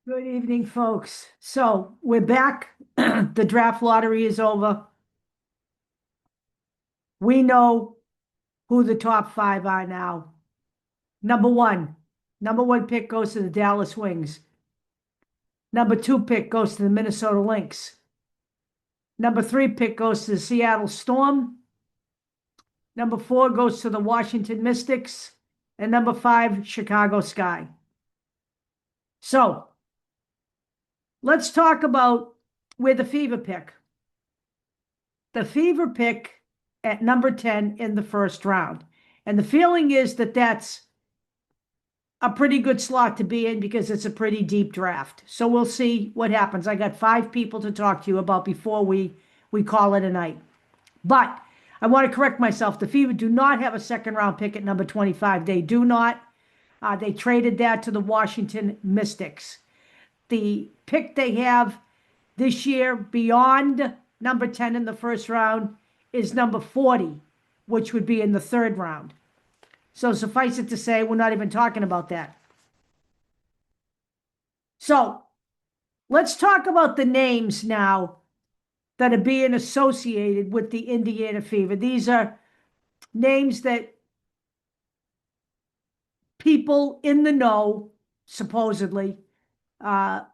Good evening, folks. So we're back. The draft lottery is over. We know who the top five are now. Number one pick goes to the Dallas Wings. Number two pick goes to the Minnesota Lynx. Number three pick goes to the Seattle Storm. Number four goes to the Washington Mystics. And number five, Chicago Sky. So let's talk about where the Fever pick. The Fever pick at number 10 in the first round. And the feeling is that that's a pretty good slot to be in because it's a pretty deep draft. So we'll see what happens. I got 5 people to talk to you about before we call it a night. But I want to correct myself. The Fever do not have a second round pick at number 25. They do not. They traded that to the Washington Mystics. The pick they have this year beyond number 10 in the first round is number 40, which would be in the third round. So suffice it to say, we're not even talking about that. So let's talk about the names now that are being associated with the Indiana Fever. These are names that people in the know, supposedly, are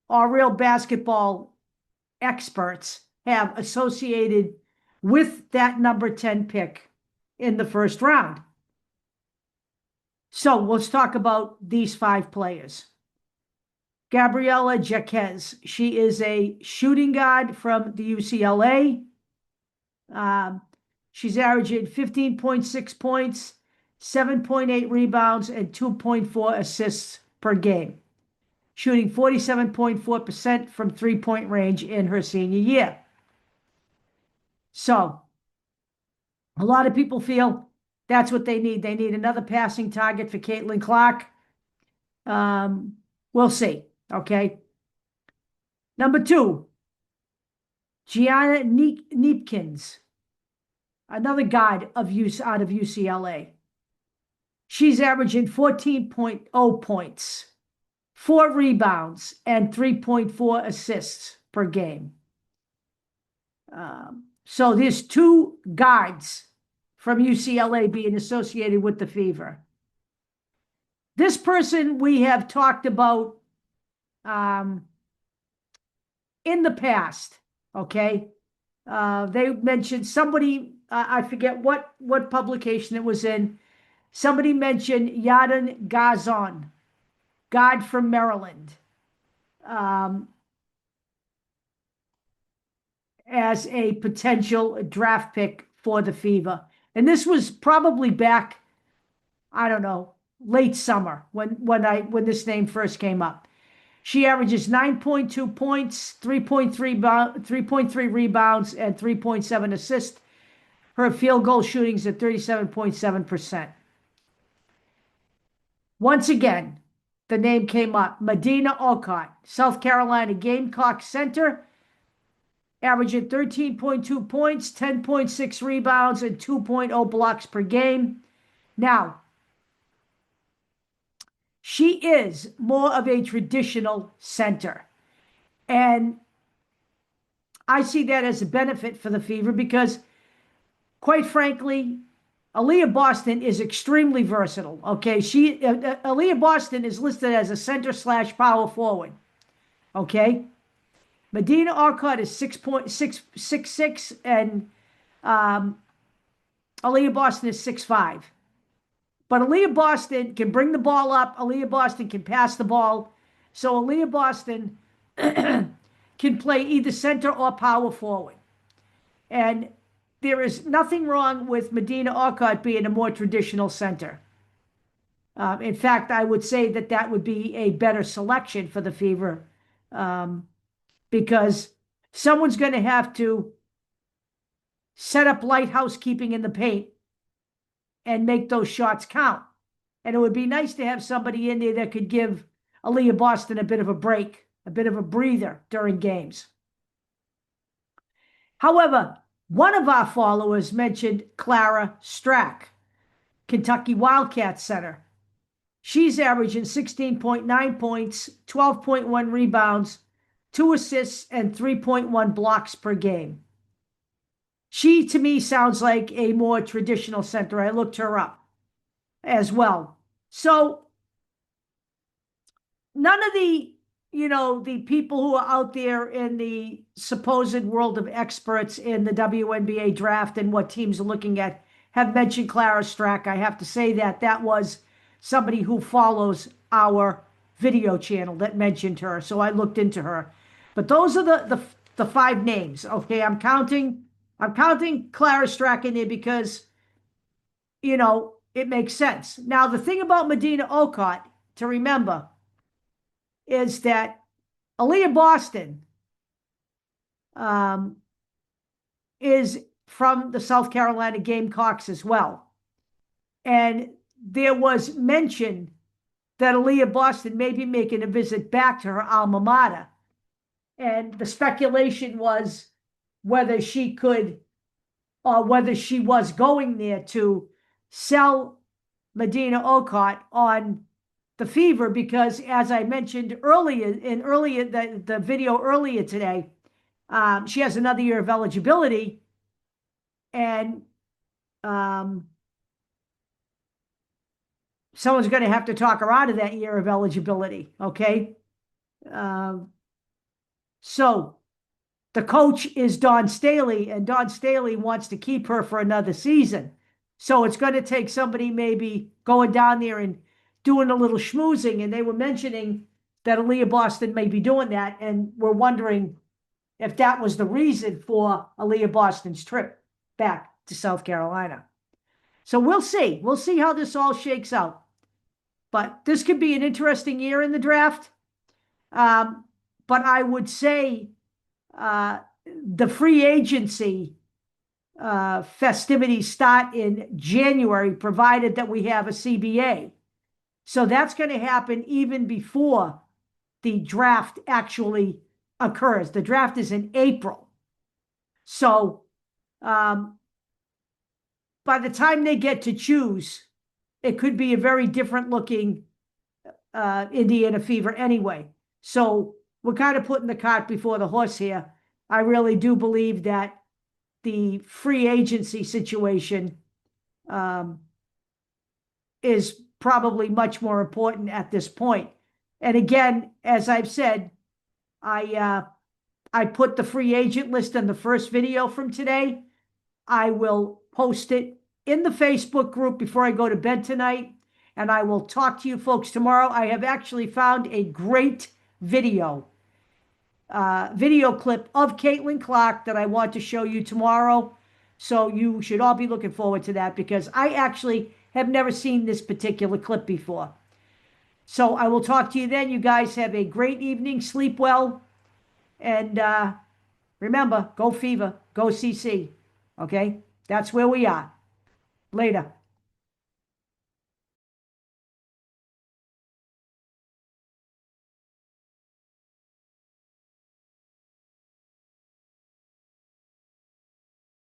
real basketball experts have associated with that number 10 pick in the first round. So let's talk about these 5 players. Gabriela Jaquez. She is a shooting guard from the UCLA. She's averaging 15.6 points, 7.8 rebounds, and 2.4 assists per game, shooting 47.4% from three-point range in her senior year. So a lot of people feel that's what they need. They need another passing target for Caitlin Clark. We'll see. Okay. Number 2, Gianna Neepkins, another guard out of UCLA. She's averaging 14.0 points, 4 rebounds, and 3.4 assists per game. So there's 2 guards from UCLA being associated with the Fever. This person we have talked about in the past, okay? They mentioned somebody, I forget what publication it was in. Somebody mentioned Yadin Gazon, guard from Maryland, as a potential draft pick for the Fever. And this was probably back, I don't know, late summer when this name first came up. She averages 9.2 points, 3.3 rebounds, and 3.7 assists. Her field goal shooting is at 37.7%. Once again, the name came up. Medina Alcott, South Carolina Gamecock center, averaging 13.2 points, 10.6 rebounds, and 2.0 blocks per game. Now, she is more of a traditional center. And I see that as a benefit for the Fever because, quite frankly, Aaliyah Boston is extremely versatile. Okay, Aaliyah Boston is listed as a center/power forward. Okay, Medina Alcott is 6'6", and Aaliyah Boston is 6'5". But Aaliyah Boston can bring the ball up. Aaliyah Boston can pass the ball. So Aaliyah Boston can play either center or power forward. And there is nothing wrong with Medina Alcott being a more traditional center. In fact, I would say that would be a better selection for the Fever because someone's going to have to set up light housekeeping in the paint and make those shots count. And it would be nice to have somebody in there that could give Aaliyah Boston a bit of a break, a bit of a breather during games. However, one of our followers mentioned Clara Strack, Kentucky Wildcats center. She's averaging 16.9 points, 12.1 rebounds, 2 assists, and 3.1 blocks per game. She, to me, sounds like a more traditional center. I looked her up as well. So none of the, the people who are out there in the supposed world of experts in the WNBA draft and what teams are looking at have mentioned Clara Strack. I have to say that was somebody who follows our video channel that mentioned her. So I looked into her. But those are the 5 names. Okay, I'm counting Clara Strack in there because, it makes sense. Now, the thing about Medina Okot to remember is that Aaliyah Boston is from the South Carolina Gamecocks as well. And there was mention that Aaliyah Boston may be making a visit back to her alma mater. And the speculation was whether she could, or whether she was going there to sell Medina Okot on the Fever, because as I mentioned earlier the video earlier today, she has another year of eligibility, and someone's going to have to talk her out of that year of eligibility. Okay, so the coach is Dawn Staley, and Dawn Staley wants to keep her for another season. So it's going to take somebody maybe going down there and doing a little schmoozing. And they were mentioning that Aaliyah Boston may be doing that. And we're wondering if that was the reason for Aaliyah Boston's trip back to South Carolina. So we'll see. We'll see how this all shakes out. But this could be an interesting year in the draft. But I would say the free agency festivities start in January, provided that we have a CBA. So that's going to happen even before the draft actually occurs. The draft is in April. So by the time they get to choose, it could be a very different looking Indiana Fever anyway. So we're kind of putting the cart before the horse here. I really do believe that the free agency situation is probably much more important at this point. And again, as I've said, I put the free agent list in the first video from today. I will post it in the Facebook group before I go to bed tonight, and I will talk to you folks tomorrow. I have actually found a great video clip of Caitlin Clark that I want to show you tomorrow. So you should all be looking forward to that, because I actually have never seen this particular clip before. So I will talk to you then. You guys have a great evening. Sleep well. And remember, go Fever, go CC. Okay? That's where we are. Later.